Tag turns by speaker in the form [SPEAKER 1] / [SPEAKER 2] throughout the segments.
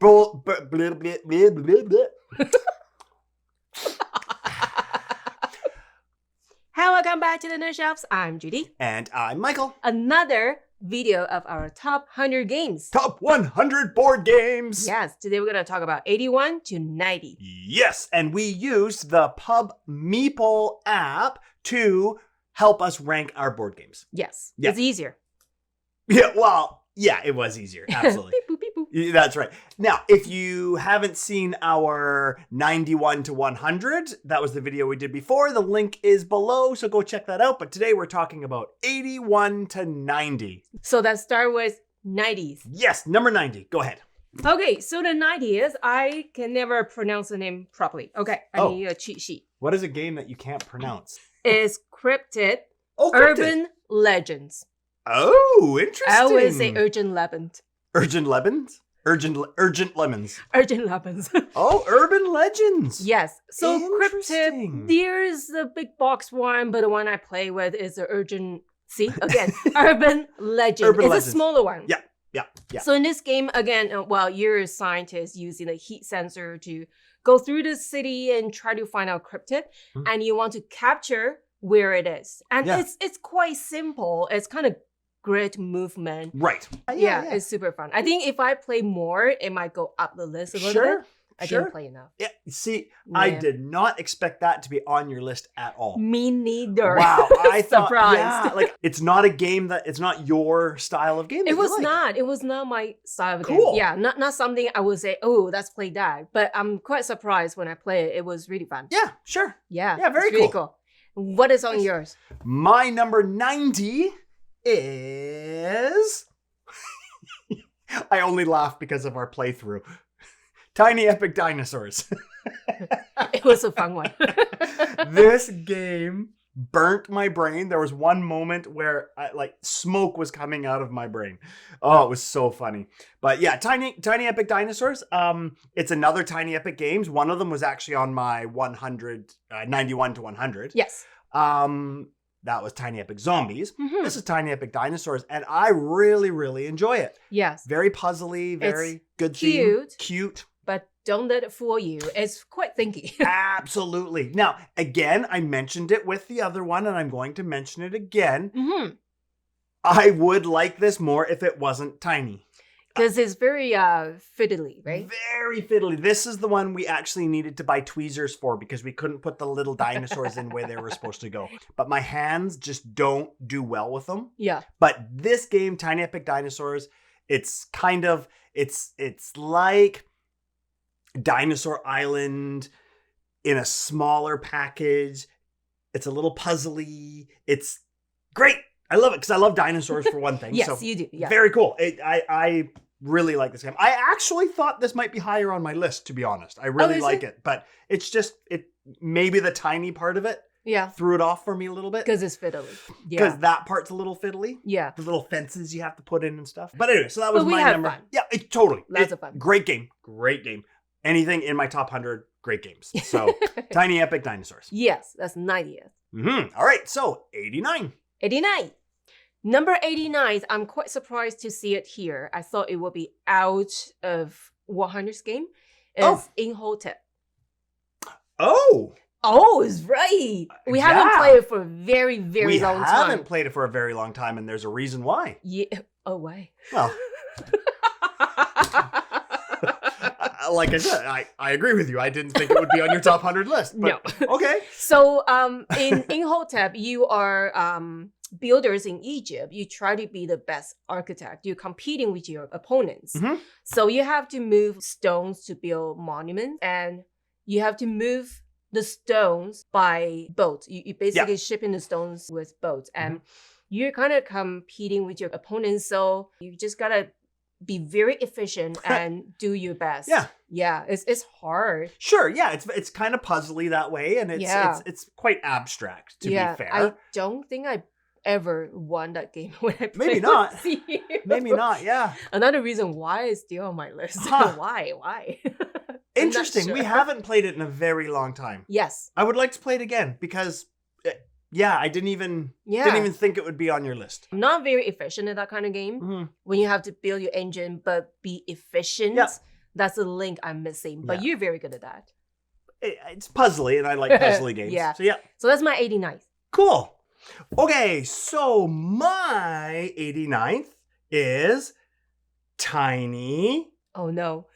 [SPEAKER 1] Hi, welcome back to the Nerd Shelves. I'm Judy.
[SPEAKER 2] And I'm Michael.
[SPEAKER 1] Another video of our top 100 games.
[SPEAKER 2] Top 100 board games.
[SPEAKER 1] Yes, today we're going to talk about 81 to 90.
[SPEAKER 2] Yes, and we used the Pub Meeple app to help us rank our board games.
[SPEAKER 1] Yes,
[SPEAKER 2] Yeah.
[SPEAKER 1] It's easier.
[SPEAKER 2] Yeah, well, yeah, it was easier. Absolutely.
[SPEAKER 1] Beep, boop, beep, boop.
[SPEAKER 2] Yeah, that's right. Now, if you haven't seen our 91 to 100, that was the video we did before. The link is below, so go check that out. But today we're talking about 81 to 90.
[SPEAKER 1] So let's start with 90s.
[SPEAKER 2] Yes, number 90. Go ahead.
[SPEAKER 1] Okay, so the 90s, I can never pronounce the name properly. Okay, I need a cheat sheet.
[SPEAKER 2] What is a game that you can't pronounce?
[SPEAKER 1] It's Cryptid
[SPEAKER 2] Oh,
[SPEAKER 1] Urban Legends.
[SPEAKER 2] Oh, interesting.
[SPEAKER 1] I always say Urgent Lemons.
[SPEAKER 2] Urgent Lemons? Urgent Lemons.
[SPEAKER 1] Urgent Lemons.
[SPEAKER 2] Oh, Urban Legends.
[SPEAKER 1] Yes. So
[SPEAKER 2] Interesting.
[SPEAKER 1] Cryptid, there's the big box one, but the one I play with is the Urban, see, again, Urban Legend.
[SPEAKER 2] Urban
[SPEAKER 1] It's
[SPEAKER 2] Legends.
[SPEAKER 1] a smaller one.
[SPEAKER 2] Yeah.
[SPEAKER 1] So in this game, again, you're a scientist using a heat sensor to go through the city and try to find out cryptid, and you want to capture where it is. And it's quite simple. It's kind of grid movement.
[SPEAKER 2] Right.
[SPEAKER 1] Yeah, it's super fun. I think if I play more, it might go up the list a little bit. I didn't play enough.
[SPEAKER 2] Yeah. See, I did not expect that to be on your list at all.
[SPEAKER 1] Me neither.
[SPEAKER 2] Wow. I thought,
[SPEAKER 1] surprised.
[SPEAKER 2] yeah, like it's not a game it's not your style of game.
[SPEAKER 1] It was not. It was not my style of game.
[SPEAKER 2] Cool.
[SPEAKER 1] Yeah, not something I would say, oh, let's play that. But I'm quite surprised when I play it. It was really fun.
[SPEAKER 2] Yeah, sure.
[SPEAKER 1] Yeah.
[SPEAKER 2] Yeah, very
[SPEAKER 1] it's really cool. What is on yours?
[SPEAKER 2] My number 90 is... I only laugh because of our playthrough. Tiny Epic Dinosaurs.
[SPEAKER 1] It was a fun one.
[SPEAKER 2] This game burnt my brain. There was one moment where smoke was coming out of my brain. Oh, it was so funny. But yeah, Tiny Epic Dinosaurs. It's another Tiny Epic games. One of them was actually on my 91 to 100.
[SPEAKER 1] Yes.
[SPEAKER 2] That was Tiny Epic Zombies. Mm-hmm. This is Tiny Epic Dinosaurs, and I really, really enjoy it.
[SPEAKER 1] Yes.
[SPEAKER 2] Very puzzly, very good
[SPEAKER 1] theme.
[SPEAKER 2] Cute.
[SPEAKER 1] But don't let it fool you. It's quite thinky.
[SPEAKER 2] Absolutely. Now, again, I mentioned it with the other one, and I'm going to mention it again. Mm-hmm. I would like this more if it wasn't tiny.
[SPEAKER 1] Because it's very fiddly, right?
[SPEAKER 2] Very fiddly. This is the one we actually needed to buy tweezers for because we couldn't put the little dinosaurs in where they were supposed to go. But my hands just don't do well with them.
[SPEAKER 1] Yeah.
[SPEAKER 2] But this game, Tiny Epic Dinosaurs, it's kind of, it's like Dinosaur Island in a smaller package. It's a little puzzly. It's great. I love it because I love dinosaurs for one thing.
[SPEAKER 1] Yes,
[SPEAKER 2] so
[SPEAKER 1] you do. Yeah.
[SPEAKER 2] Very cool. I really like this game. I actually thought this might be higher on my list, to be honest. I really like it, but it's just maybe the tiny part of it threw it off for me a little bit.
[SPEAKER 1] Because it's fiddly.
[SPEAKER 2] Because that part's a little fiddly.
[SPEAKER 1] Yeah.
[SPEAKER 2] The little fences you have to put in and stuff. But anyway, so that was my number.
[SPEAKER 1] Fun.
[SPEAKER 2] Yeah, totally.
[SPEAKER 1] Lots of fun.
[SPEAKER 2] Great game. Anything in my top 100, great games. So Tiny Epic Dinosaurs.
[SPEAKER 1] Yes, that's 90th.
[SPEAKER 2] Mm-hmm. All right, so 89.
[SPEAKER 1] 89. Number 89, I'm quite surprised to see it here. I thought it would be out of 100's game. It's Imhotep.
[SPEAKER 2] Oh,
[SPEAKER 1] it's right. We haven't played it for a very, very long time.
[SPEAKER 2] We haven't played it for a very long time, and there's a reason why.
[SPEAKER 1] Yeah. Oh, why?
[SPEAKER 2] Well, like I said, I agree with you. I didn't think it would be on your top 100 list. But,
[SPEAKER 1] no.
[SPEAKER 2] Okay.
[SPEAKER 1] So in Imhotep, you are builders in Egypt. You try to be the best architect. You're competing with your opponents. Mm-hmm. So you have to move stones to build monuments, and you have to move the stones by boat. You basically shipping the stones with boats, and you're kind of competing with your opponents. So you just gotta be very efficient and do your best. Yeah, it's hard.
[SPEAKER 2] Sure, yeah, it's kind of puzzly that way, and it's quite abstract to be fair.
[SPEAKER 1] I don't think I ever won that game when I played.
[SPEAKER 2] Maybe not.
[SPEAKER 1] with you.
[SPEAKER 2] Maybe not. Yeah.
[SPEAKER 1] Another reason why it's still on my list.
[SPEAKER 2] Huh.
[SPEAKER 1] Why?
[SPEAKER 2] Interesting.
[SPEAKER 1] Sure.
[SPEAKER 2] We haven't played it in a very long time.
[SPEAKER 1] Yes.
[SPEAKER 2] I would like to play it again because, I didn't even think it would be on your list.
[SPEAKER 1] I'm not very efficient at that kind of game. Mm-hmm. When you have to build your engine but be efficient. That's the link I'm missing. But you're very good at that.
[SPEAKER 2] It's puzzly, and I like puzzly games.
[SPEAKER 1] Yeah.
[SPEAKER 2] So, yeah.
[SPEAKER 1] So that's my 89th.
[SPEAKER 2] Cool. Okay, so my 89th is Tiny
[SPEAKER 1] Oh, no.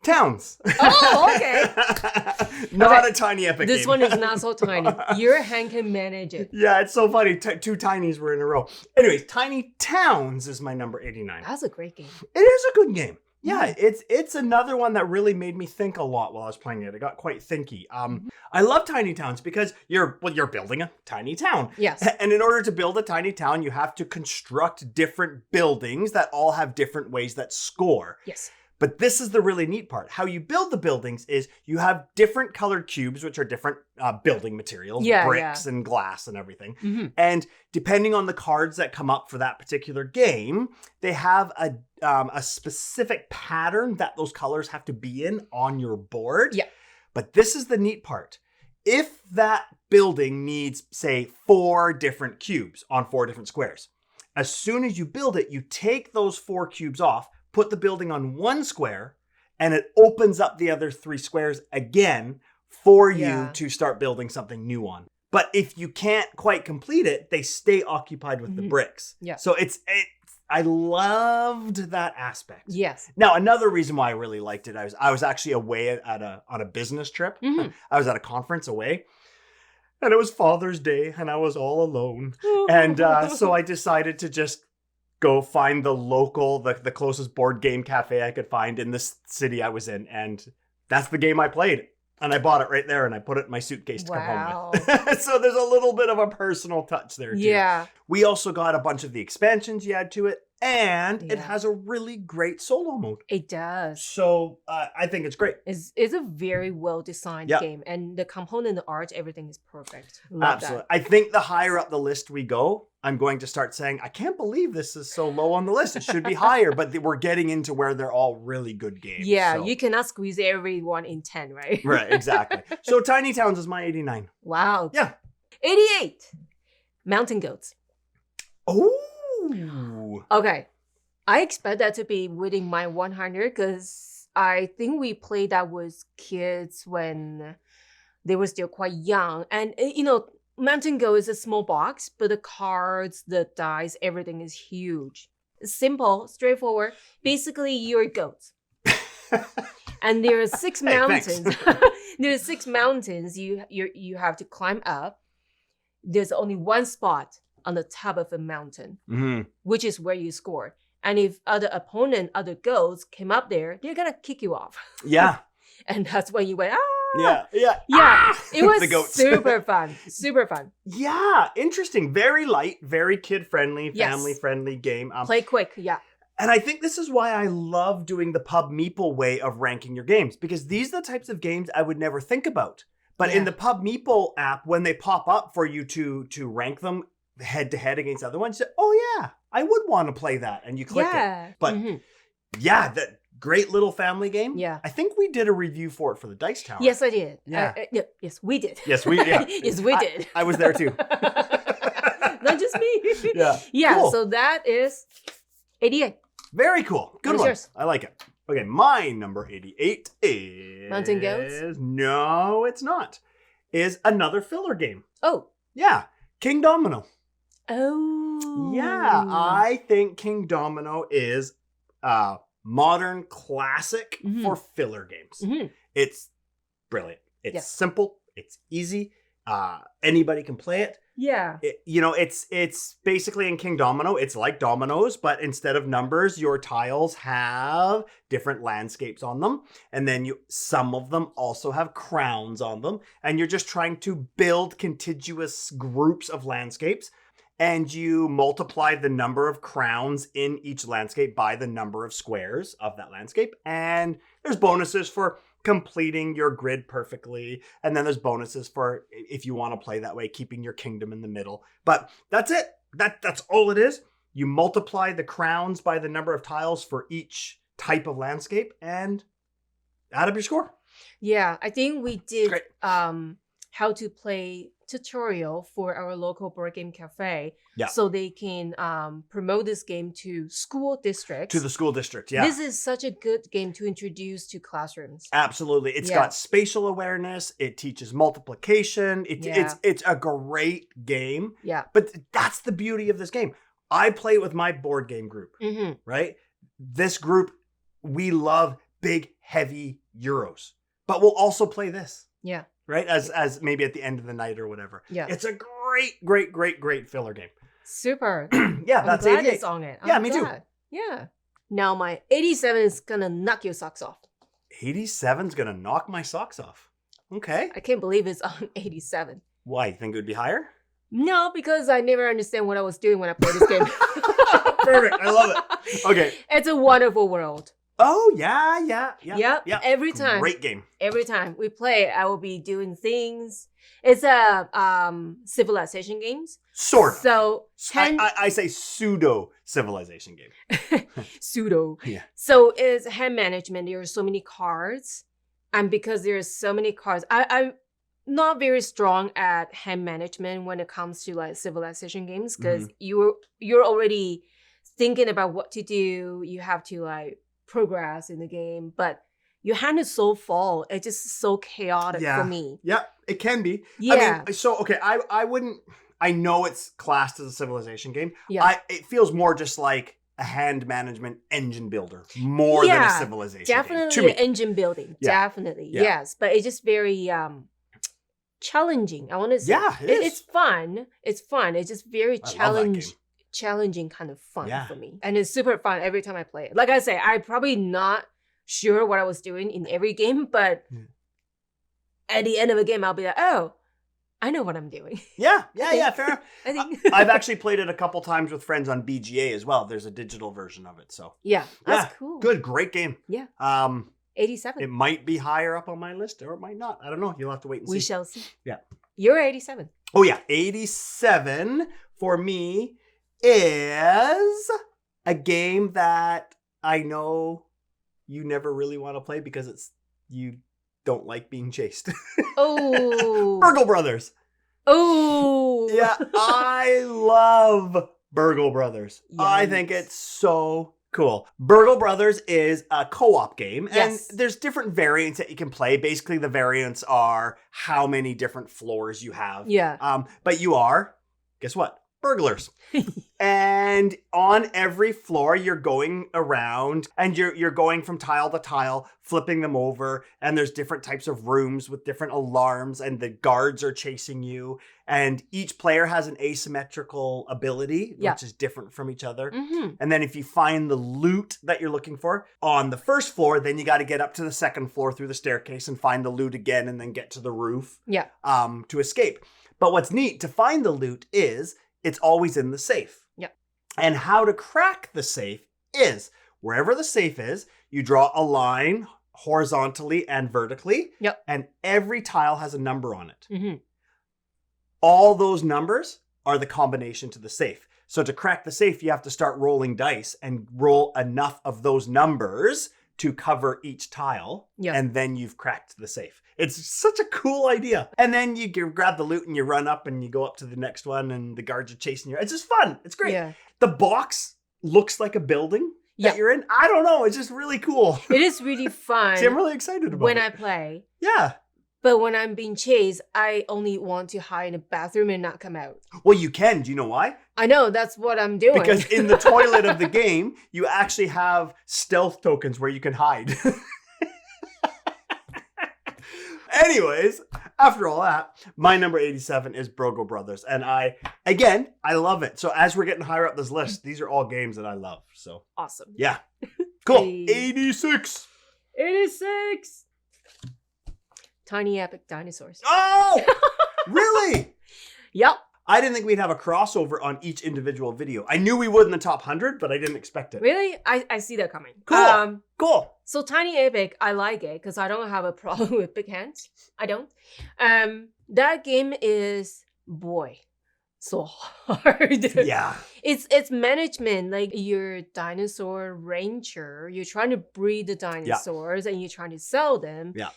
[SPEAKER 2] Towns.
[SPEAKER 1] Oh, okay.
[SPEAKER 2] Not a tiny epic
[SPEAKER 1] This
[SPEAKER 2] game.
[SPEAKER 1] one is not so tiny. Your hand can manage it.
[SPEAKER 2] Yeah, it's so funny. Two tinies were in a row. Anyways, Tiny Towns is my number 89.
[SPEAKER 1] That's a great game.
[SPEAKER 2] It is a good game. Yeah, it's another one that really made me think a lot while I was playing it. It got quite thinky. I love tiny towns because you're building a tiny town.
[SPEAKER 1] Yes.
[SPEAKER 2] And in order to build a tiny town, you have to construct different buildings that all have different ways that score.
[SPEAKER 1] Yes.
[SPEAKER 2] But this is the really neat part. How you build the buildings is you have different colored cubes, which are different building materials, bricks and glass and everything.
[SPEAKER 1] Mm-hmm.
[SPEAKER 2] And depending on the cards that come up for that particular game, they have a specific pattern that those colors have to be in on your board.
[SPEAKER 1] Yeah.
[SPEAKER 2] But this is the neat part. If that building needs, say, 4 different cubes on 4 different squares, as soon as you build it, you take those 4 cubes off, put the building on 1 square, and it opens up the other 3 squares again for you to start building something new on. But if you can't quite complete it, they stay occupied with the bricks.
[SPEAKER 1] Yeah.
[SPEAKER 2] So I loved that aspect.
[SPEAKER 1] Yes.
[SPEAKER 2] Now, another reason why I really liked it, I was actually away on a business trip.
[SPEAKER 1] Mm-hmm.
[SPEAKER 2] I was at a conference away. And it was Father's Day, and I was all alone. And so I decided to just go find the closest board game cafe I could find in this city I was in. And that's the game I played. And I bought it right there, and I put it in my suitcase to come home with. So there's a little bit of a personal touch there, too.
[SPEAKER 1] Yeah.
[SPEAKER 2] We also got a bunch of the expansions you add to it, and it has a really great solo mode.
[SPEAKER 1] It does.
[SPEAKER 2] So I think it's great.
[SPEAKER 1] It's a very well-designed game, and the component, the art, everything is perfect. Love
[SPEAKER 2] Absolutely. I think the higher up the list we go, I'm going to start saying, I can't believe this is so low on the list. It should be higher, but we're getting into where they're all really good games.
[SPEAKER 1] Yeah,
[SPEAKER 2] so.
[SPEAKER 1] You cannot squeeze everyone in 10, right?
[SPEAKER 2] Right, exactly. So Tiny Towns is my 89.
[SPEAKER 1] Wow.
[SPEAKER 2] Yeah.
[SPEAKER 1] 88. Mountain Goats.
[SPEAKER 2] Oh.
[SPEAKER 1] Okay. I expect that to be within my 100 because I think we played that with kids when they were still quite young. And, Mountain Goat is a small box, but the cards, the dice, everything is huge. Simple, straightforward. Basically, you're goats. And there are 6 mountains. There are 6 mountains you have to climb up. There's only one spot on the top of a mountain, which is where you score. And if other goats came up there, they're gonna kick you off.
[SPEAKER 2] Yeah.
[SPEAKER 1] And that's when you went, ah!
[SPEAKER 2] Yeah.
[SPEAKER 1] Yeah, it was
[SPEAKER 2] The goats.
[SPEAKER 1] super fun. Super fun.
[SPEAKER 2] Yeah, interesting. Very light, very kid-friendly, family-friendly game.
[SPEAKER 1] Play quick, yeah.
[SPEAKER 2] And I think this is why I love doing the Pub Meeple way of ranking your games, because these are the types of games I would never think about. But in the Pub Meeple app, when they pop up for you to rank them head-to-head against other ones, you say, oh yeah, I would want to play that. And you click it. But that great little family game.
[SPEAKER 1] Yeah.
[SPEAKER 2] I think we did a review for it for the Dice Tower.
[SPEAKER 1] Yes, I did.
[SPEAKER 2] Yeah.
[SPEAKER 1] Yes, we did.
[SPEAKER 2] Yes, we did.
[SPEAKER 1] Yes, we did.
[SPEAKER 2] I was there too.
[SPEAKER 1] Not just me.
[SPEAKER 2] Yeah.
[SPEAKER 1] Yeah,
[SPEAKER 2] Cool.
[SPEAKER 1] so that is 88.
[SPEAKER 2] Very cool. Good
[SPEAKER 1] What is
[SPEAKER 2] one.
[SPEAKER 1] yours?
[SPEAKER 2] I like it. Okay, my number 88 is...
[SPEAKER 1] Mountain Goats?
[SPEAKER 2] No, it's not. Is another filler game.
[SPEAKER 1] Oh.
[SPEAKER 2] Yeah. King Domino.
[SPEAKER 1] Oh.
[SPEAKER 2] Yeah, I think King Domino is a modern classic for filler games. It's brilliant. It's simple. It's easy. Anybody can play it.
[SPEAKER 1] Yeah.
[SPEAKER 2] It's basically in King Domino, it's like dominoes, but instead of numbers, your tiles have different landscapes on them. And then some of them also have crowns on them. And you're just trying to build contiguous groups of landscapes. And you multiply the number of crowns in each landscape by the number of squares of that landscape. And there's bonuses for completing your grid perfectly. And then there's bonuses for, if you want to play that way, keeping your kingdom in the middle. But that's it. That's all it is. You multiply the crowns by the number of tiles for each type of landscape and add up your score.
[SPEAKER 1] Yeah, I think we did how to play tutorial for our local board game cafe.
[SPEAKER 2] Yeah.
[SPEAKER 1] So they can promote this game to school districts.
[SPEAKER 2] To the school district, yeah.
[SPEAKER 1] This is such a good game to introduce to classrooms.
[SPEAKER 2] Absolutely. It's got spatial awareness. It teaches multiplication. It's a great game.
[SPEAKER 1] Yeah.
[SPEAKER 2] But that's the beauty of this game. I play it with my board game group, right? This group, we love big, heavy Euros. But we'll also play this.
[SPEAKER 1] Yeah.
[SPEAKER 2] Right? As maybe at the end of the night or whatever.
[SPEAKER 1] Yeah.
[SPEAKER 2] It's a great filler game.
[SPEAKER 1] Super.
[SPEAKER 2] Yeah,
[SPEAKER 1] I'm
[SPEAKER 2] that's
[SPEAKER 1] glad
[SPEAKER 2] 88.
[SPEAKER 1] it's on it.
[SPEAKER 2] Yeah, me too.
[SPEAKER 1] Yeah. Now my 87 is gonna knock your socks off.
[SPEAKER 2] 87's gonna knock my socks off. Okay.
[SPEAKER 1] I can't believe it's on 87.
[SPEAKER 2] Why? You think it would be higher?
[SPEAKER 1] No, because I never understand what I was doing when I played this game.
[SPEAKER 2] Perfect. I love it. Okay.
[SPEAKER 1] It's a wonderful world.
[SPEAKER 2] Oh, yeah.
[SPEAKER 1] Yep. Every time.
[SPEAKER 2] Great game.
[SPEAKER 1] Every time we play, I will be doing things. It's a civilization games.
[SPEAKER 2] Sort of.
[SPEAKER 1] So
[SPEAKER 2] I say pseudo civilization game.
[SPEAKER 1] Pseudo.
[SPEAKER 2] Yeah.
[SPEAKER 1] So it's hand management. There are so many cards. And because there's so many cards, I'm not very strong at hand management when it comes to like civilization games because you're already thinking about what to do. You have to like progress in the game, but your hand is so full. It's just so chaotic for me.
[SPEAKER 2] Yeah, it can be.
[SPEAKER 1] Yeah.
[SPEAKER 2] I mean, so okay, I wouldn't. I know it's classed as a civilization game.
[SPEAKER 1] Yeah.
[SPEAKER 2] It feels more just like a hand management engine builder more than a civilization
[SPEAKER 1] definitely
[SPEAKER 2] game.
[SPEAKER 1] engine building.
[SPEAKER 2] Yeah.
[SPEAKER 1] Definitely, yes. But it's just very challenging. I want to say,
[SPEAKER 2] yeah,
[SPEAKER 1] it's fun. It's fun. It's just very challenging kind of fun for me, and it's super fun every time I play it. Like I say, I'm probably not sure what I was doing in every game, but at the end of a game, I'll be like, oh, I know what I'm doing.
[SPEAKER 2] Yeah, fair enough.
[SPEAKER 1] I think
[SPEAKER 2] I've actually played it a couple times with friends on BGA as well. There's a digital version of it, so
[SPEAKER 1] that's cool.
[SPEAKER 2] Good, great game.
[SPEAKER 1] Yeah. 87.
[SPEAKER 2] It might be higher up on my list, or it might not. I don't know. You'll have to wait and see.
[SPEAKER 1] We shall see.
[SPEAKER 2] Yeah.
[SPEAKER 1] You're 87.
[SPEAKER 2] Oh yeah, 87 for me is a game that I know you never really want to play because you don't like being chased.
[SPEAKER 1] Oh.
[SPEAKER 2] Burgle Brothers.
[SPEAKER 1] Oh.
[SPEAKER 2] Yeah, I love Burgle Brothers.
[SPEAKER 1] Yikes.
[SPEAKER 2] I think it's so cool. Burgle Brothers is a co-op game, and there's different variants that you can play. Basically, the variants are how many different floors you have.
[SPEAKER 1] Yeah.
[SPEAKER 2] But you are, guess what? Burglars. And on every floor, you're going around and you're going from tile to tile, flipping them over. And there's different types of rooms with different alarms, and the guards are chasing you. And each player has an asymmetrical ability, which is different from each other. And then if you find the loot that you're looking for on the first floor, then you got to get up to the second floor through the staircase and find the loot again, and then get to the roof to escape. But what's neat to find the loot is it's always in the safe.
[SPEAKER 1] Yep.
[SPEAKER 2] And how to crack the safe is wherever the safe is, you draw a line horizontally and vertically.
[SPEAKER 1] Yep.
[SPEAKER 2] And every tile has a number on it.
[SPEAKER 1] Mm-hmm.
[SPEAKER 2] All those numbers are the combination to the safe. So to crack the safe, you have to start rolling dice and roll enough of those numbers to cover each tile.
[SPEAKER 1] Yep.
[SPEAKER 2] And then you've cracked the safe. It's such a cool idea. And then you grab the loot and you run up and you go up to the next one and the guards are chasing you. It's just fun. It's great.
[SPEAKER 1] Yeah.
[SPEAKER 2] The box looks like a building that you're in. I don't know. It's just really cool.
[SPEAKER 1] It is really fun.
[SPEAKER 2] See, I'm really excited about
[SPEAKER 1] when
[SPEAKER 2] it.
[SPEAKER 1] I play.
[SPEAKER 2] Yeah.
[SPEAKER 1] But when I'm being chased, I only want to hide in a bathroom and not come out.
[SPEAKER 2] Well, you can. Do you know why?
[SPEAKER 1] I know. That's what I'm doing.
[SPEAKER 2] Because in the toilet of the game, you actually have stealth tokens where you can hide. Anyways, after all that, my number 87 is Burgle Brothers. And I love it. So as we're getting higher up this list, these are all games that I love. So
[SPEAKER 1] awesome.
[SPEAKER 2] Yeah. Cool.
[SPEAKER 1] Hey.
[SPEAKER 2] 86.
[SPEAKER 1] 86. Tiny Epic Dinosaurs.
[SPEAKER 2] Oh, really?
[SPEAKER 1] Yep.
[SPEAKER 2] I didn't think we'd have a crossover on each individual video. I knew we would in the top 100, but I didn't expect it.
[SPEAKER 1] Really? I see that coming.
[SPEAKER 2] Cool. Cool.
[SPEAKER 1] So Tiny Epic, I like it because I don't have a problem with big hands. I don't. That game is, boy, so hard.
[SPEAKER 2] Yeah.
[SPEAKER 1] It's management, like your dinosaur ranger. You're trying to breed the dinosaurs and you're trying to sell them.
[SPEAKER 2] Yeah.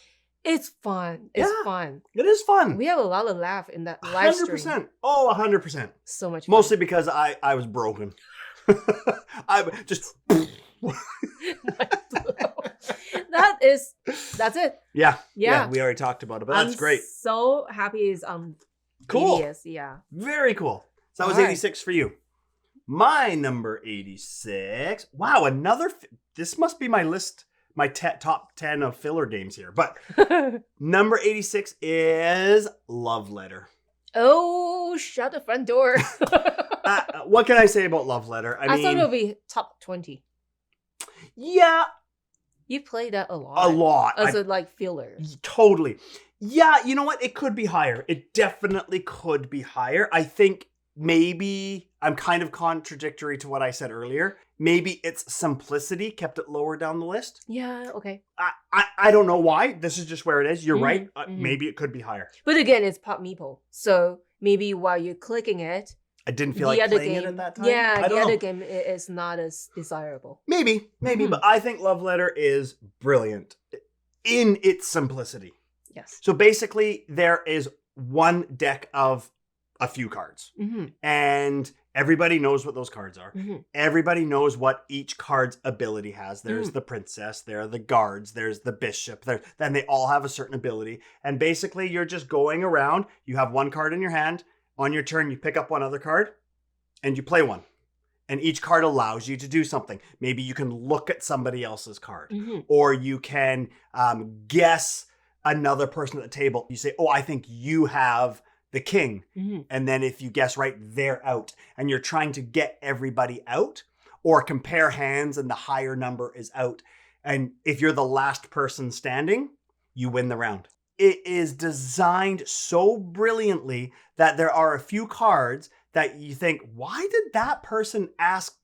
[SPEAKER 1] It's fun. It's
[SPEAKER 2] Yeah.
[SPEAKER 1] fun.
[SPEAKER 2] It is fun.
[SPEAKER 1] We have a lot of laugh in that live stream.
[SPEAKER 2] 100%. Oh, 100%.
[SPEAKER 1] So much fun.
[SPEAKER 2] Mostly because I was broken. I just...
[SPEAKER 1] That's it.
[SPEAKER 2] Yeah.
[SPEAKER 1] Yeah.
[SPEAKER 2] We already talked about it, but that's great.
[SPEAKER 1] So happy is
[SPEAKER 2] Cool.
[SPEAKER 1] 80th, yeah.
[SPEAKER 2] Very cool. So that was
[SPEAKER 1] All right.
[SPEAKER 2] 86 for you. My number 86. Wow, another... This must be my list, my top 10 of filler games here. But number 86 is Love Letter.
[SPEAKER 1] Oh, shut the front door.
[SPEAKER 2] What can I say about Love Letter?
[SPEAKER 1] I thought it would be top 20.
[SPEAKER 2] Yeah,
[SPEAKER 1] You play that a lot.
[SPEAKER 2] a lot.
[SPEAKER 1] As a like filler.
[SPEAKER 2] Totally. Yeah, you know what? It could be higher. It definitely could be higher. I think maybe I'm kind of contradictory to what I said earlier. Maybe its simplicity kept it lower down the list.
[SPEAKER 1] Yeah, okay.
[SPEAKER 2] I don't know why. This is just where it is. You're right.
[SPEAKER 1] Mhm.
[SPEAKER 2] Maybe it could be higher.
[SPEAKER 1] But again, it's Pub Meeple. So maybe while you're clicking it,
[SPEAKER 2] I didn't feel
[SPEAKER 1] the
[SPEAKER 2] like
[SPEAKER 1] other
[SPEAKER 2] playing
[SPEAKER 1] game,
[SPEAKER 2] it at that time.
[SPEAKER 1] yeah,
[SPEAKER 2] I
[SPEAKER 1] the
[SPEAKER 2] don't
[SPEAKER 1] other
[SPEAKER 2] know.
[SPEAKER 1] game is not as desirable.
[SPEAKER 2] Maybe,
[SPEAKER 1] Mhm.
[SPEAKER 2] but I think Love Letter is brilliant in its simplicity.
[SPEAKER 1] Yes.
[SPEAKER 2] So basically, there is one deck of a few cards, and everybody knows what those cards are. Everybody knows what each card's ability has. There's the princess, there are the guards, there's the bishop, then they all have a certain ability. And basically, you're just going around. You have one card in your hand. On your turn, you pick up one other card, and you play one. And each card allows you to do something. Maybe you can look at somebody else's card, or you can guess another person at the table. You say, oh, I think you have the king. And then if you guess right, they're out. And you're trying to get everybody out, or compare hands and the higher number is out. And if you're the last person standing, you win the round. It is designed so brilliantly that there are a few cards that you think, why did that person ask?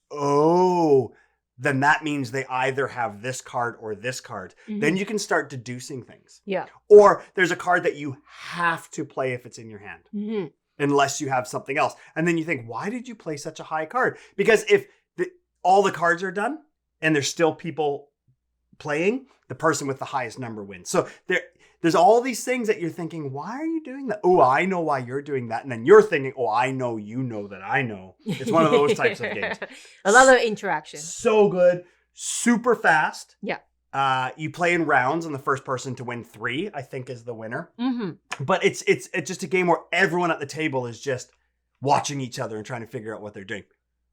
[SPEAKER 2] Oh, then that means they either have this card or this card. Then you can start deducing things.
[SPEAKER 1] Yeah.
[SPEAKER 2] Or there's a card that you have to play if it's in your hand, unless you have something else. And then you think, why did you play such a high card? Because if all the cards are done and there's still people playing, the person with the highest number wins. So there's all these things that you're thinking, why are you doing that? Oh, I know why you're doing that. And then you're thinking, oh, I know you know that I know. It's one of those types of games.
[SPEAKER 1] A lot of interaction.
[SPEAKER 2] So good. Super fast.
[SPEAKER 1] Yeah.
[SPEAKER 2] You play in rounds, and the first person to win 3, I think, is the winner. But it's just a game where everyone at the table is just watching each other and trying to figure out what they're doing.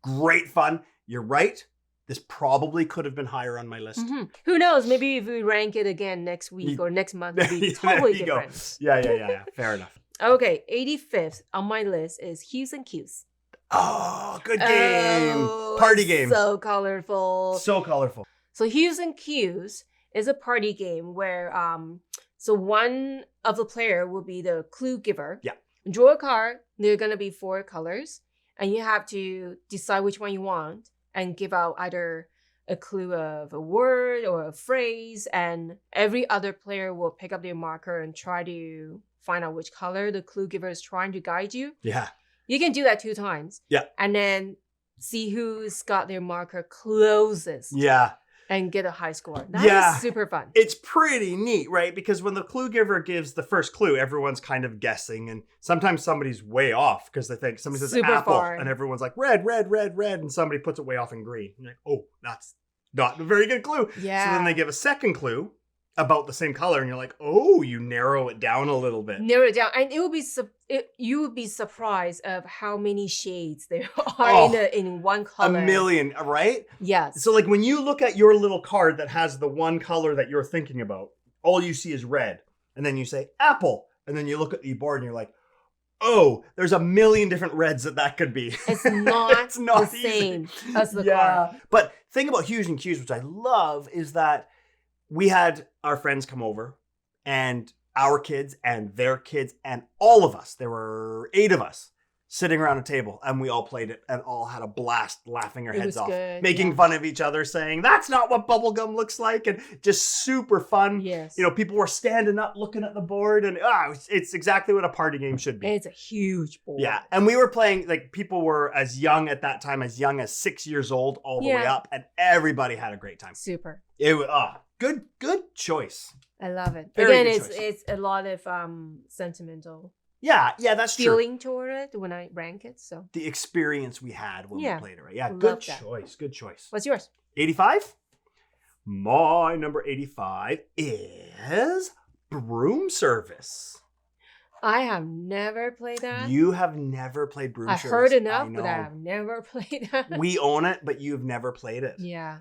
[SPEAKER 2] Great fun. You're right. This probably could have been higher on my list.
[SPEAKER 1] Who knows? Maybe if we rank it again next week or next month, it'll be totally different.
[SPEAKER 2] Yeah. Fair enough.
[SPEAKER 1] Okay, 85th on my list is Hues and Cues.
[SPEAKER 2] Oh, good game. Party game.
[SPEAKER 1] So colorful.
[SPEAKER 2] So colorful.
[SPEAKER 1] So Hues and Cues is a party game where so one of the player will be the clue giver.
[SPEAKER 2] Yeah.
[SPEAKER 1] Draw a card. There are going to be 4 colors, and you have to decide which one you want and give out either a clue of a word or a phrase, and every other player will pick up their marker and try to find out which color the clue giver is trying to guide you.
[SPEAKER 2] Yeah.
[SPEAKER 1] You can do that 2 times.
[SPEAKER 2] Yeah.
[SPEAKER 1] And then see who's got their marker closest.
[SPEAKER 2] Yeah.
[SPEAKER 1] And get a high score. That is super fun.
[SPEAKER 2] It's pretty neat, right? Because when the clue giver gives the first clue, everyone's kind of guessing. And sometimes somebody's way off because they think somebody says
[SPEAKER 1] Super
[SPEAKER 2] apple.
[SPEAKER 1] far.
[SPEAKER 2] And everyone's like, red. And somebody puts it way off in green. And you're like, oh, that's not a very good clue.
[SPEAKER 1] Yeah.
[SPEAKER 2] So then they give a second clue about the same color. And you're like, oh, you narrow it down a little bit.
[SPEAKER 1] Narrow it down. And it will be you would be surprised of how many shades there are in one color.
[SPEAKER 2] A million, right?
[SPEAKER 1] Yes.
[SPEAKER 2] So like when you look at your little card that has the one color that you're thinking about, all you see is red. And then you say apple. And then you look at the board and you're like, oh, there's a million different reds that could be.
[SPEAKER 1] It's not,
[SPEAKER 2] it's not
[SPEAKER 1] the
[SPEAKER 2] easy.
[SPEAKER 1] same as the card.
[SPEAKER 2] But thing about Hues and Cues, which I love, is that we had our friends come over, and our kids and their kids and all of us, there were 8 of us sitting around a table, and we all played it and all had a blast laughing our heads off, making fun of each other, saying, that's not what bubblegum looks like, and just super fun.
[SPEAKER 1] Yes.
[SPEAKER 2] You know, people were standing up looking at the board, and it's exactly what a party game should be.
[SPEAKER 1] It's a huge board.
[SPEAKER 2] Yeah, and we were playing, like, people were as young at that time, as young as 6 years old all the way up, and everybody had a great time.
[SPEAKER 1] Super.
[SPEAKER 2] It was good choice.
[SPEAKER 1] I love it.
[SPEAKER 2] Very
[SPEAKER 1] Again,
[SPEAKER 2] good choice.
[SPEAKER 1] it's a lot of sentimental
[SPEAKER 2] Yeah, that's true.
[SPEAKER 1] feeling toward it when I rank it. So
[SPEAKER 2] The experience we had when we
[SPEAKER 1] Yeah.
[SPEAKER 2] played it, right? Yeah,
[SPEAKER 1] Love
[SPEAKER 2] good
[SPEAKER 1] that.
[SPEAKER 2] choice. Good choice.
[SPEAKER 1] what's yours?
[SPEAKER 2] 85? My number 85 is Broom Service.
[SPEAKER 1] I have never played that.
[SPEAKER 2] You have never played Broom
[SPEAKER 1] I
[SPEAKER 2] Service.
[SPEAKER 1] heard enough,
[SPEAKER 2] I
[SPEAKER 1] but I
[SPEAKER 2] know.
[SPEAKER 1] have never played that.
[SPEAKER 2] We own it, but you've never played it.
[SPEAKER 1] Yeah.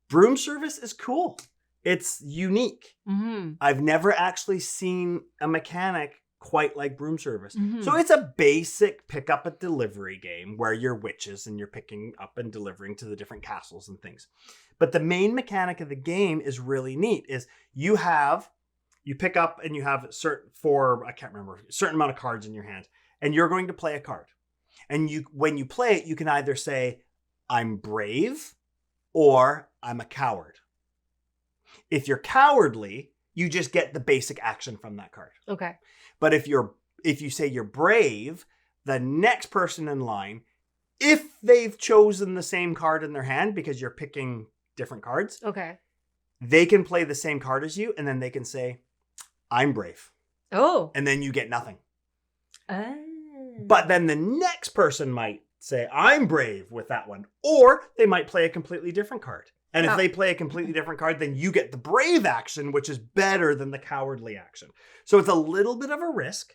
[SPEAKER 2] Broom Service is cool. It's unique.
[SPEAKER 1] Mm-hmm.
[SPEAKER 2] I've never actually seen a mechanic quite like Broom Service.
[SPEAKER 1] Mhm.
[SPEAKER 2] So it's a basic pick up and delivery game where you're witches and you're picking up and delivering to the different castles and things. But the main mechanic of the game is really neat. Is you pick up and you have a certain amount of cards in your hand, and you're going to play a card. And when you play it, you can either say, I'm brave, or I'm a coward. If you're cowardly, you just get the basic action from that card.
[SPEAKER 1] Okay.
[SPEAKER 2] But if you say you're brave, the next person in line, if they've chosen the same card in their hand because you're picking different cards,
[SPEAKER 1] Okay.
[SPEAKER 2] they can play the same card as you, and then they can say, I'm brave.
[SPEAKER 1] Oh.
[SPEAKER 2] And then you get nothing.
[SPEAKER 1] Ah.
[SPEAKER 2] But then the next person might say, I'm brave with that one. Or they might play a completely different card. And if
[SPEAKER 1] Oh.
[SPEAKER 2] they play a completely different card, then you get the brave action, which is better than the cowardly action. So it's a little bit of a risk.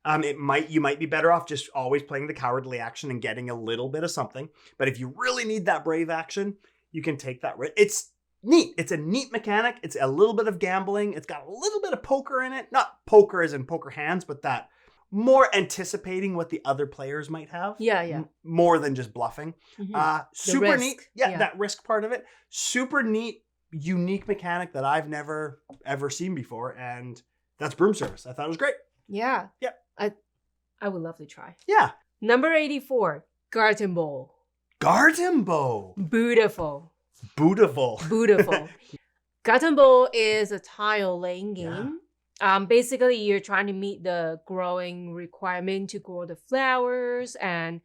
[SPEAKER 2] You might be better off just always playing the cowardly action and getting a little bit of something. But if you really need that brave action, you can take that risk. It's neat. It's a neat mechanic. It's a little bit of gambling. It's got a little bit of poker in it. Not poker as in poker hands, but that more anticipating what the other players might have.
[SPEAKER 1] Yeah.
[SPEAKER 2] More than just bluffing.
[SPEAKER 1] Mhm.
[SPEAKER 2] Super
[SPEAKER 1] risk.
[SPEAKER 2] neat. Yeah,
[SPEAKER 1] Yeah.
[SPEAKER 2] that risk part of it. Super neat, unique mechanic that I've never, ever seen before. And that's Broom Service. I thought it was great.
[SPEAKER 1] Yeah.
[SPEAKER 2] Yeah.
[SPEAKER 1] I would love to try.
[SPEAKER 2] Yeah.
[SPEAKER 1] Number 84, Garden Bowl.
[SPEAKER 2] Garden Bowl.
[SPEAKER 1] Beautiful.
[SPEAKER 2] Beautiful.
[SPEAKER 1] Beautiful. Garden Bowl is a tile laying game. Basically, you're trying to meet the growing requirement to grow the flowers, and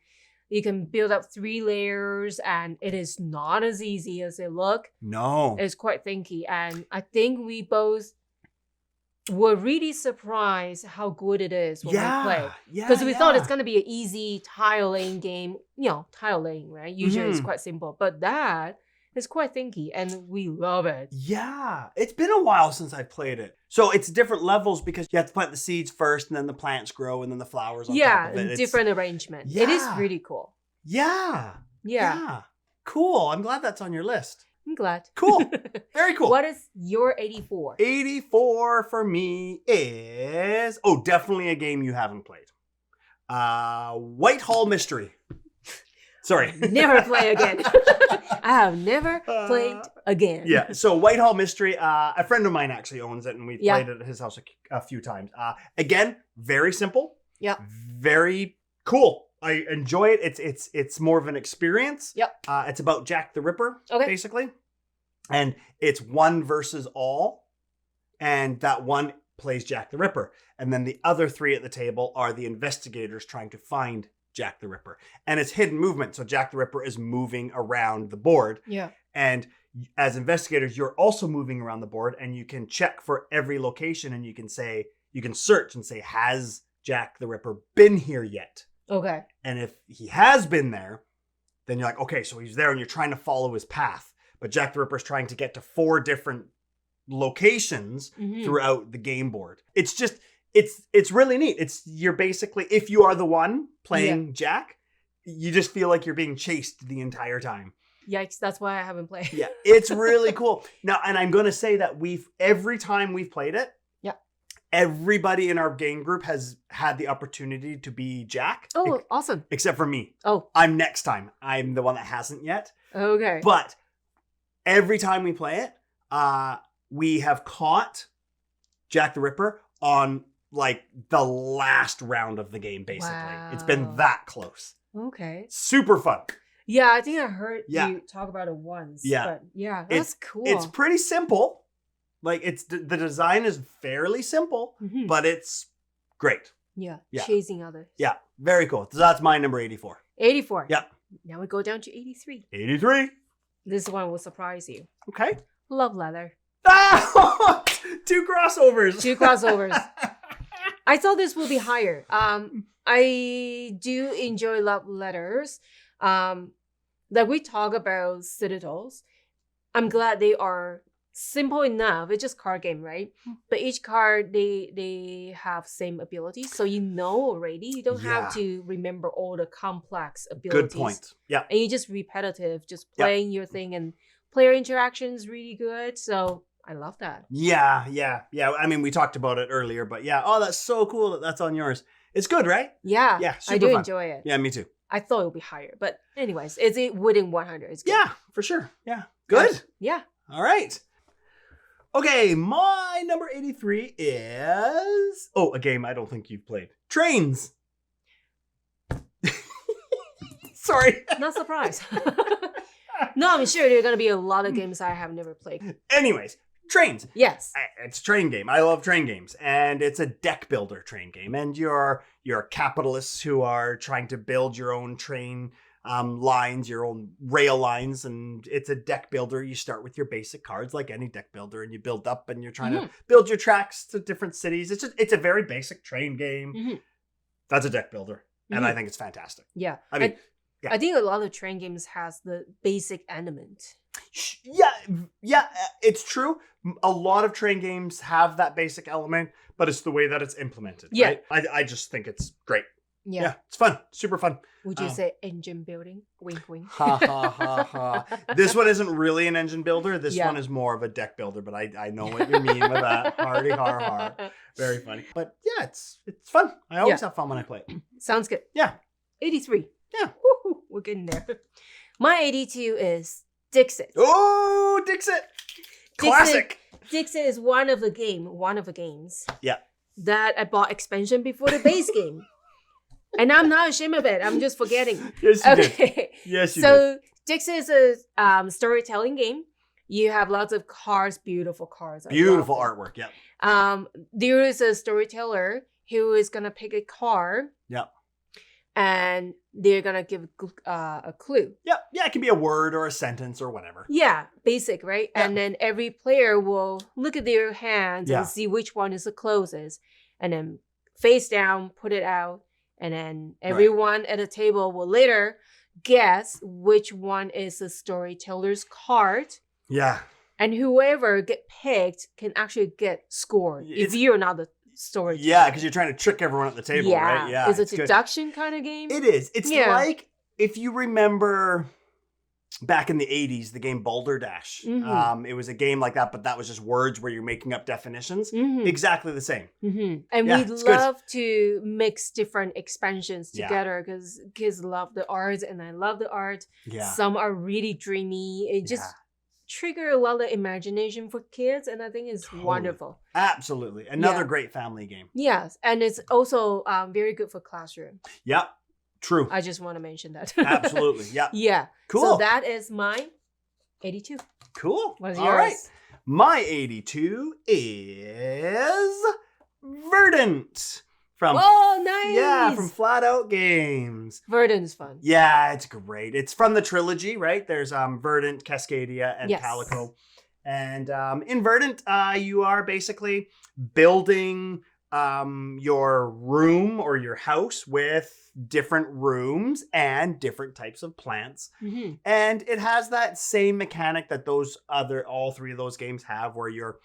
[SPEAKER 1] you can build up 3 layers, and it is not as easy as it looks.
[SPEAKER 2] No.
[SPEAKER 1] It's quite thinky, and I think we both were really surprised how good it is when we played.
[SPEAKER 2] Yeah.
[SPEAKER 1] Because we thought it's going to be an easy tile laying game. Tile laying, right? Usually it's
[SPEAKER 2] Mhm.
[SPEAKER 1] quite simple, but that is quite thinky, and we love it.
[SPEAKER 2] Yeah. It's been a while since I played it. So it's different levels because you have to plant the seeds first, and then the plants grow, and then the flowers on top of it.
[SPEAKER 1] And
[SPEAKER 2] It's-
[SPEAKER 1] different arrangement. It is
[SPEAKER 2] Yeah.
[SPEAKER 1] really cool.
[SPEAKER 2] Yeah.
[SPEAKER 1] Yeah.
[SPEAKER 2] Cool. I'm glad that's on your list.
[SPEAKER 1] I'm glad.
[SPEAKER 2] Cool. Very cool.
[SPEAKER 1] What is your 84?
[SPEAKER 2] 84 for me is, definitely a game you haven't played. Whitehall Mystery. Sorry.
[SPEAKER 1] Never play again. I have never played again.
[SPEAKER 2] Yeah. So Whitehall Mystery, a friend of mine actually owns it, and we've played it at his house a few times. Again, very simple.
[SPEAKER 1] Yeah.
[SPEAKER 2] Very cool. I enjoy it. It's more of an experience.
[SPEAKER 1] Yep.
[SPEAKER 2] It's about Jack the Ripper,
[SPEAKER 1] Okay.
[SPEAKER 2] basically. And it's one versus all. And that one plays Jack the Ripper. And then the other 3 at the table are the investigators trying to find Jack the Ripper. And it's hidden movement. So Jack the Ripper is moving around the board.
[SPEAKER 1] Yeah.
[SPEAKER 2] And as investigators, you're also moving around the board, and you can check for every location, and you can search and say, has Jack the Ripper been here yet?
[SPEAKER 1] Okay.
[SPEAKER 2] And if he has been there, then you're like, okay, so he's there, and you're trying to follow his path. But Jack the Ripper's trying to get to 4 different locations
[SPEAKER 1] Mhm.
[SPEAKER 2] throughout the game board. It's just, it's really neat. You're basically, if you are the one playing Jack, you just feel like you're being chased the entire time.
[SPEAKER 1] Yikes, that's why I haven't played.
[SPEAKER 2] Yeah, it's really cool. Now, and I'm going to say that every time we've played it, everybody in our game group has had the opportunity to be Jack.
[SPEAKER 1] Oh, awesome.
[SPEAKER 2] Except for me.
[SPEAKER 1] Oh,
[SPEAKER 2] I'm next time. I'm the one that hasn't yet.
[SPEAKER 1] okay.
[SPEAKER 2] But every time we play it, we have caught Jack the Ripper on like the last round of the game, basically. It's been
[SPEAKER 1] Wow.
[SPEAKER 2] that close.
[SPEAKER 1] Okay.
[SPEAKER 2] Super fun.
[SPEAKER 1] Yeah, I think I heard
[SPEAKER 2] Yeah.
[SPEAKER 1] you talk about it once.
[SPEAKER 2] Yeah.
[SPEAKER 1] But yeah, that's cool.
[SPEAKER 2] It's pretty simple. Like the design is fairly simple,
[SPEAKER 1] Mhm.
[SPEAKER 2] but it's great.
[SPEAKER 1] Yeah.
[SPEAKER 2] Yeah.
[SPEAKER 1] Chasing others.
[SPEAKER 2] Yeah, very cool. So that's my number 84.
[SPEAKER 1] 84.
[SPEAKER 2] Yeah.
[SPEAKER 1] Now we go down to 83.
[SPEAKER 2] 83.
[SPEAKER 1] This one will surprise you.
[SPEAKER 2] Okay.
[SPEAKER 1] Love letter.
[SPEAKER 2] Ah, 2 crossovers.
[SPEAKER 1] 2 crossovers. I thought this would be higher. I do enjoy love letters. Like we talk about citadels. I'm glad they are simple enough. It's just card game, right? But each card they have same abilities, so you know already. You don't have to remember all the complex abilities.
[SPEAKER 2] Good point. Yeah.
[SPEAKER 1] And you just repetitive, just playing your thing, and player interaction is really good. So I love that.
[SPEAKER 2] Yeah. I mean, we talked about it earlier, but yeah. Oh, that's so cool that that's on yours. It's good, right?
[SPEAKER 1] Yeah.
[SPEAKER 2] Yeah.
[SPEAKER 1] I do
[SPEAKER 2] fun.
[SPEAKER 1] enjoy it.
[SPEAKER 2] Yeah, me too.
[SPEAKER 1] I thought it would be higher, but anyways, it's within 100. It's good.
[SPEAKER 2] Yeah, for sure. Yeah. Good.
[SPEAKER 1] Yeah.
[SPEAKER 2] All right. Okay, my number 83 is a game I don't think you've played. Trains. Sorry.
[SPEAKER 1] Not surprised. No, I'm sure there are going to be a lot of games I have never played.
[SPEAKER 2] Anyways, trains.
[SPEAKER 1] Yes.
[SPEAKER 2] It's a train game. I love train games. And it's a deck builder train game. And you're capitalists who are trying to build your own train lines, your own rail lines. And it's a deck builder. You start with your basic cards like any deck builder. And you build up and you're trying to build your tracks to different cities. It's a very basic train game. That's a deck builder. And I think it's fantastic.
[SPEAKER 1] Yeah.
[SPEAKER 2] I mean...
[SPEAKER 1] I think a lot of train games has the basic element.
[SPEAKER 2] Yeah, it's true. A lot of train games have that basic element, but it's the way that it's implemented.
[SPEAKER 1] Yeah.
[SPEAKER 2] Right? I just think it's great.
[SPEAKER 1] Yeah.
[SPEAKER 2] It's fun. Super fun.
[SPEAKER 1] Would you say engine building? Wink, wink.
[SPEAKER 2] Ha, ha, ha, ha. This one isn't really an engine builder. This one is more of a deck builder, but I know what you mean with that. Hardy, har, har. Very funny. But yeah, it's fun. I always have fun when I play it.
[SPEAKER 1] Sounds good.
[SPEAKER 2] Yeah.
[SPEAKER 1] 83.
[SPEAKER 2] Yeah.
[SPEAKER 1] Woo-hoo, we're getting there. My 82 is Dixit.
[SPEAKER 2] Oh, Dixit. Classic.
[SPEAKER 1] Dixit is one of the games.
[SPEAKER 2] Yeah.
[SPEAKER 1] That I bought expansion before the base game. And I'm not ashamed of it. I'm just forgetting.
[SPEAKER 2] Yes, you did. Yes, you did.
[SPEAKER 1] So Dixit is a storytelling game. You have lots of cards, beautiful cards.
[SPEAKER 2] Beautiful artwork, yeah.
[SPEAKER 1] There is a storyteller who is going to pick a card.
[SPEAKER 2] Yeah.
[SPEAKER 1] And they're going to give a clue.
[SPEAKER 2] Yeah, it can be a word or a sentence or whatever.
[SPEAKER 1] Yeah, basic, right? Yeah. And then every player will look at their hands and see which one is the closest. And then face down, put it out. And then everyone at the table will later guess which one is the storyteller's card. Yeah. And whoever get picked can actually get scored if you're not the storyteller.
[SPEAKER 2] Yeah, because you're trying to trick everyone at the table, right? Yeah.
[SPEAKER 1] It's a deduction kind of game.
[SPEAKER 2] It is. It's like, if you remember back in the 80s, the game Boulder Dash. It was a game like that, but that was just words where you're making up definitions. Exactly the same.
[SPEAKER 1] And we love to mix different expansions together because kids love the art and I love the art. Yeah. Some are really dreamy. It just trigger a lot of imagination for kids, and I think it's wonderful.
[SPEAKER 2] Absolutely. Another great family game.
[SPEAKER 1] Yes, and it's also very good for classroom.
[SPEAKER 2] Yep. True.
[SPEAKER 1] I just want to mention that.
[SPEAKER 2] Absolutely. Yeah.
[SPEAKER 1] Yeah.
[SPEAKER 2] Cool.
[SPEAKER 1] So that is my 82.
[SPEAKER 2] Cool.
[SPEAKER 1] What is
[SPEAKER 2] yours?
[SPEAKER 1] All right.
[SPEAKER 2] My 82 is Verdant.
[SPEAKER 1] Nice.
[SPEAKER 2] Yeah, from Flat Out Games.
[SPEAKER 1] Verdant's fun.
[SPEAKER 2] Yeah, it's great. It's from the trilogy, right? There's Verdant, Cascadia, and Calico. And in Verdant, you are basically building your room or your house with different rooms and different types of plants. And it has that same mechanic that all three of those games have, where you're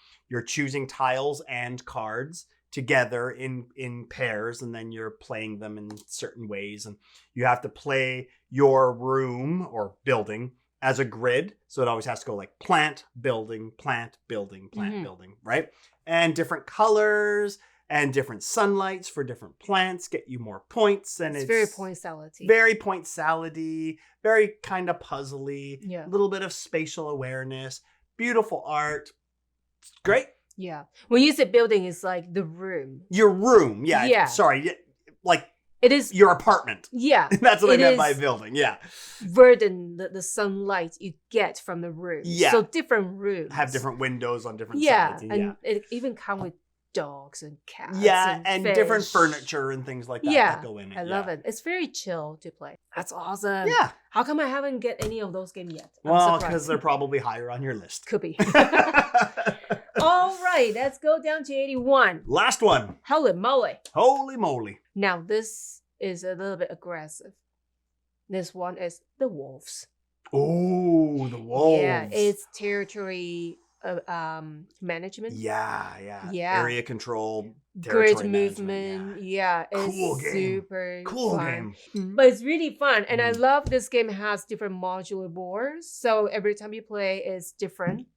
[SPEAKER 2] choosing tiles and cards together in pairs, and then you're playing them in certain ways, and you have to play your room or building as a grid, so it always has to go like plant, building, plant, building, plant, building, right? And different colors and different sunlights for different plants get you more points, and it's
[SPEAKER 1] very point salad-y.
[SPEAKER 2] Very point salad-y, very kind of puzzly, a little bit of spatial awareness, beautiful art. It's great.
[SPEAKER 1] Yeah. When you say building, it's like the room.
[SPEAKER 2] Your room. Yeah.
[SPEAKER 1] Yeah.
[SPEAKER 2] Sorry. Like
[SPEAKER 1] it is
[SPEAKER 2] your apartment.
[SPEAKER 1] Yeah.
[SPEAKER 2] That's what I meant by building. Yeah.
[SPEAKER 1] Verdant, the sunlight you get from the room.
[SPEAKER 2] Yeah.
[SPEAKER 1] So different rooms
[SPEAKER 2] have different windows on different sides.
[SPEAKER 1] And it even comes with dogs and cats.
[SPEAKER 2] Yeah, and different
[SPEAKER 1] fish.
[SPEAKER 2] furniture and things like that
[SPEAKER 1] Yeah,
[SPEAKER 2] that go in it.
[SPEAKER 1] I love it. It's very chill to play. That's awesome.
[SPEAKER 2] Yeah.
[SPEAKER 1] How come I haven't get any of those games yet? I'm
[SPEAKER 2] Well,
[SPEAKER 1] surprised.
[SPEAKER 2] because they're probably higher on your list.
[SPEAKER 1] Could be. All right, let's go down to 81.
[SPEAKER 2] Last one.
[SPEAKER 1] Holy moly.
[SPEAKER 2] Holy moly.
[SPEAKER 1] Now, this is a little bit aggressive. This one is the wolves.
[SPEAKER 2] Oh, the wolves.
[SPEAKER 1] Yeah, it's territory management.
[SPEAKER 2] Yeah.
[SPEAKER 1] Yeah.
[SPEAKER 2] Area control.
[SPEAKER 1] Great
[SPEAKER 2] territory management,
[SPEAKER 1] movement. Yeah, it's
[SPEAKER 2] Cool game.
[SPEAKER 1] super
[SPEAKER 2] Cool
[SPEAKER 1] fun.
[SPEAKER 2] game.
[SPEAKER 1] But it's really fun. And I love this game has different modular boards. So every time you play, it's different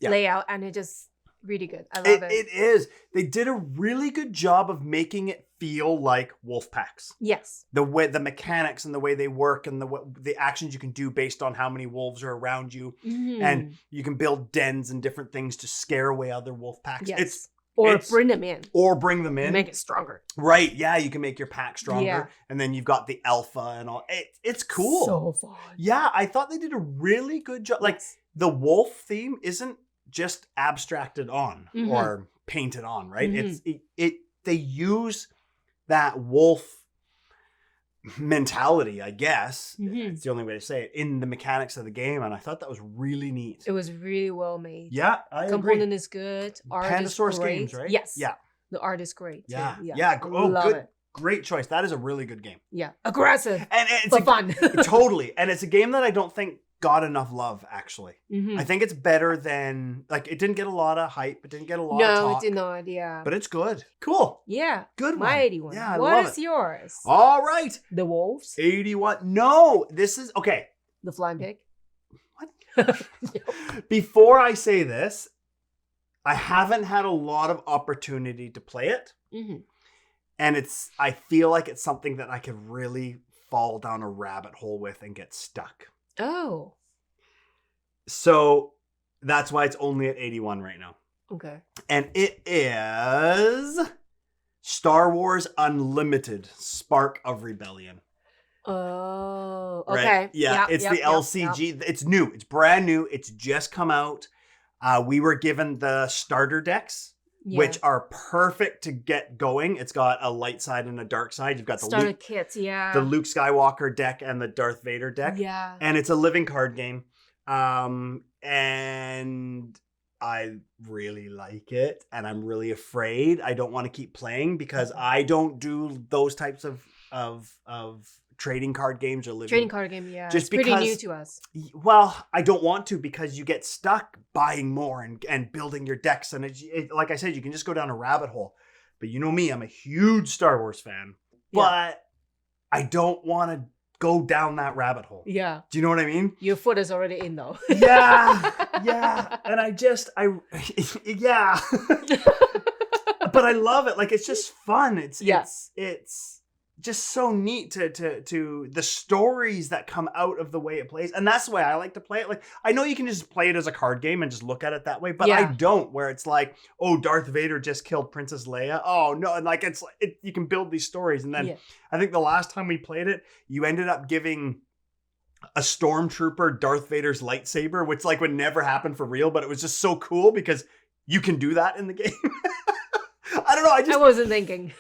[SPEAKER 1] layout. And it's just really good. I love it.
[SPEAKER 2] It is. They did a really good job of making it feel like wolf packs.
[SPEAKER 1] Yes.
[SPEAKER 2] The way the mechanics and the way they work and the actions you can do based on how many wolves are around you, and you can build dens and different things to scare away other wolf packs.
[SPEAKER 1] Yes. Or bring them in.
[SPEAKER 2] Or bring them in.
[SPEAKER 1] Make it stronger.
[SPEAKER 2] Right. Yeah, you can make your pack stronger.
[SPEAKER 1] Yeah.
[SPEAKER 2] And then you've got the alpha and all. It's cool.
[SPEAKER 1] So fun.
[SPEAKER 2] Yeah, I thought they did a really good job. Like the wolf theme isn't just abstracted on or painted on, right? They use that wolf mentality, I guess. It's the only way to say it, in the mechanics of the game, and I thought that was really neat.
[SPEAKER 1] It was really well made.
[SPEAKER 2] Yeah, I
[SPEAKER 1] Component
[SPEAKER 2] agree.
[SPEAKER 1] is good. Art
[SPEAKER 2] Pandasaurus
[SPEAKER 1] is great.
[SPEAKER 2] Games, right?
[SPEAKER 1] Yes.
[SPEAKER 2] Yeah.
[SPEAKER 1] The art is great. Too.
[SPEAKER 2] Yeah.
[SPEAKER 1] Yeah.
[SPEAKER 2] Oh,
[SPEAKER 1] love
[SPEAKER 2] good.
[SPEAKER 1] it.
[SPEAKER 2] Great choice. That is a really good game.
[SPEAKER 1] Yeah. Aggressive.
[SPEAKER 2] And it's
[SPEAKER 1] but fun.
[SPEAKER 2] Totally. And it's a game that I don't think got enough love, actually. I think it's better than, like, it didn't get a lot of hype. It didn't get a lot of talk.
[SPEAKER 1] No, it did not. Yeah.
[SPEAKER 2] But it's good. Cool.
[SPEAKER 1] Yeah.
[SPEAKER 2] Good one.
[SPEAKER 1] My 81.
[SPEAKER 2] Yeah, I
[SPEAKER 1] What
[SPEAKER 2] love
[SPEAKER 1] is
[SPEAKER 2] it.
[SPEAKER 1] yours?
[SPEAKER 2] All right.
[SPEAKER 1] The wolves?
[SPEAKER 2] 81. No, this is, okay.
[SPEAKER 1] The flying pig?
[SPEAKER 2] What? Before I say this, I haven't had a lot of opportunity to play it. And I feel like it's something that I could really fall down a rabbit hole with and get stuck.
[SPEAKER 1] Oh.
[SPEAKER 2] So that's why it's only at 81 right now.
[SPEAKER 1] Okay.
[SPEAKER 2] And it is Star Wars Unlimited, Spark of Rebellion.
[SPEAKER 1] Oh, okay.
[SPEAKER 2] Right? Yeah, it's the LCG. It's new. It's brand new. It's just come out. We were given the starter decks, which are perfect to get going. It's got a light side and a dark side. You've got the
[SPEAKER 1] starter
[SPEAKER 2] Luke,
[SPEAKER 1] kits,
[SPEAKER 2] the Luke Skywalker deck and the Darth Vader deck.
[SPEAKER 1] Yeah.
[SPEAKER 2] And it's a living card game. And I really like it. And I'm really afraid I don't want to keep playing because I don't do those types of trading card games or living.
[SPEAKER 1] Trading card game, yeah.
[SPEAKER 2] Just
[SPEAKER 1] it's pretty new to us.
[SPEAKER 2] Well, I don't want to because you get stuck buying more and building your decks. And like I said, you can just go down a rabbit hole. But you know me, I'm a huge Star Wars fan. But I don't want to go down that rabbit hole.
[SPEAKER 1] Yeah.
[SPEAKER 2] Do you know what I mean?
[SPEAKER 1] Your foot is already in though.
[SPEAKER 2] Yeah. And yeah. But I love it. Like, it's just fun. It's just so neat to the stories that come out of the way it plays. And that's the way I like to play it. Like, I know you can just play it as a card game and just look at it that way, but I don't, where it's like, oh, Darth Vader just killed Princess Leia. Oh no. And like, you can build these stories. And then I think the last time we played it, you ended up giving a stormtrooper Darth Vader's lightsaber, which like would never happen for real, but it was just so cool because you can do that in the game. I don't know. I
[SPEAKER 1] wasn't thinking.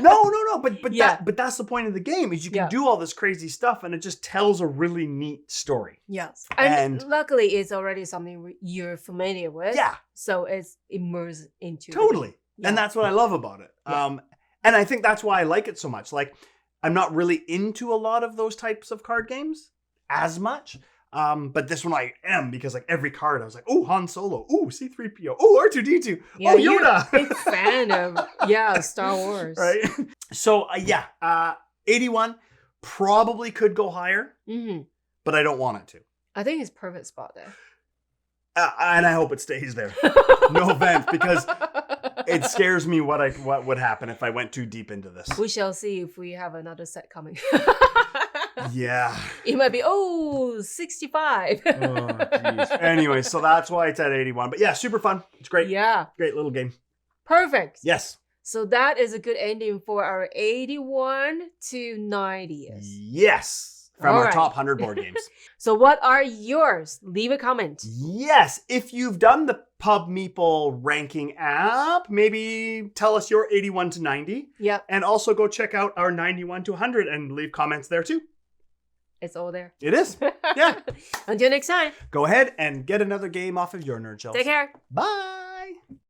[SPEAKER 2] No. But that's the point of the game is you can do all this crazy stuff and it just tells a really neat story.
[SPEAKER 1] Yes. And luckily it's already something you're familiar with. Yeah. So it's immersed into
[SPEAKER 2] totally. And that's what I love about it. Yeah. And I think that's why I like it so much. Like, I'm not really into a lot of those types of card games as much. But this one I am because like every card I was like, oh, Han Solo, oh, C-3PO, oh, R2-D2, oh, Yoda.
[SPEAKER 1] Big fan of Star Wars.
[SPEAKER 2] Right. So 81 probably could go higher, but I don't want it to.
[SPEAKER 1] I think it's perfect spot there.
[SPEAKER 2] And I hope it stays there. No offense, because it scares me what would happen if I went too deep into this.
[SPEAKER 1] We shall see if we have another set coming.
[SPEAKER 2] Yeah.
[SPEAKER 1] It might be, 65.
[SPEAKER 2] Oh, jeez. Anyway, so that's why it's at 81. But yeah, super fun. It's great.
[SPEAKER 1] Yeah.
[SPEAKER 2] Great little game.
[SPEAKER 1] Perfect.
[SPEAKER 2] Yes.
[SPEAKER 1] So that is a good ending for our 81 to 90s.
[SPEAKER 2] Yes. From our top 100 board games.
[SPEAKER 1] So what are yours? Leave a comment.
[SPEAKER 2] Yes. If you've done the Pub Meeple ranking app. Maybe tell us your 81 to 90.
[SPEAKER 1] Yep.
[SPEAKER 2] And also go check out our 91 to 100 and leave comments there too.
[SPEAKER 1] It's all there.
[SPEAKER 2] It is. Yeah.
[SPEAKER 1] Until next time.
[SPEAKER 2] Go ahead and get another game off of your nerd shelves.
[SPEAKER 1] Take care.
[SPEAKER 2] Bye.